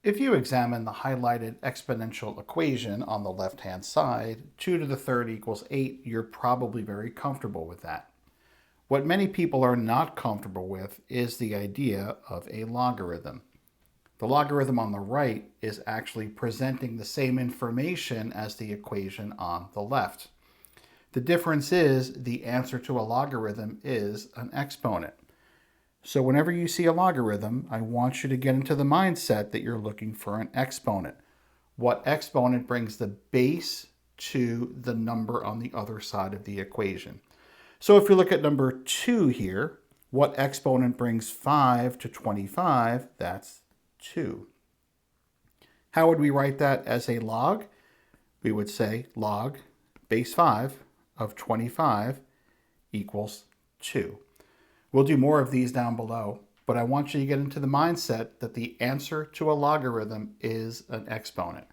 If you examine the highlighted exponential equation on the left-hand side, 2 to the third equals 8, you're probably very comfortable with that. What many people are not comfortable with is the idea of a logarithm. The logarithm on the right is actually presenting the same information as the equation on the left. The difference is the answer to a logarithm is an exponent. So whenever you see a logarithm, I want you to get into the mindset that you're looking for an exponent. What exponent brings the base to the number on the other side of the equation? So if you look at number 2 here, what exponent brings 5 to 25? That's 2. How would we write that as a log? We would say log base 5 of 25 equals 2. We'll do more of these down below, but I want you to get into the mindset that the answer to a logarithm is an exponent.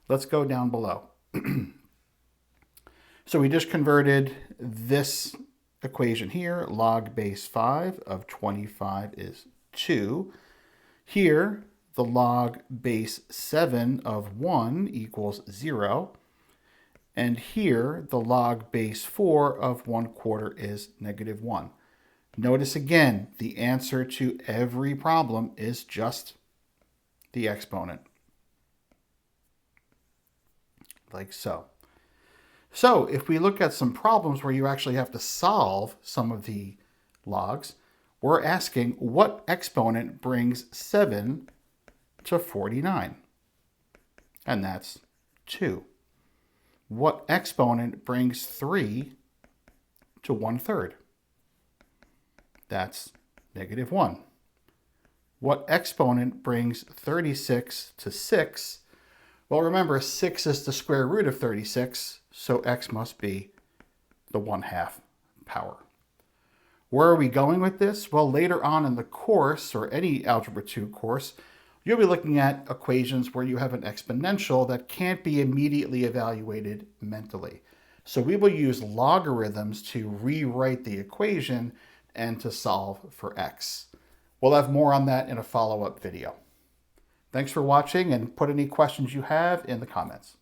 Let's go down below. So we just converted this equation here. Log base 5 of 25 is 2. Here, the log base 7 of 1 equals 0. And here, the log base 4 of 1/4 is -1. Notice again, the answer to every problem is just the exponent, like so. So if we look at some problems where you actually have to solve some of the logs, we're asking what exponent brings 7 to 49? And that's 2. What exponent brings 3 to 1/3? That's -1. What exponent brings 36 to 6? Well, remember, 6 is the square root of 36, so x must be the 1/2 power. Where are we going with this? Well, later on in the course, or any Algebra 2 course, you'll be looking at equations where you have an exponential that can't be immediately evaluated mentally. So we will use logarithms to rewrite the equation and to solve for x. We'll have more on that in a follow-up video. Thanks for watching, and put any questions you have in the comments.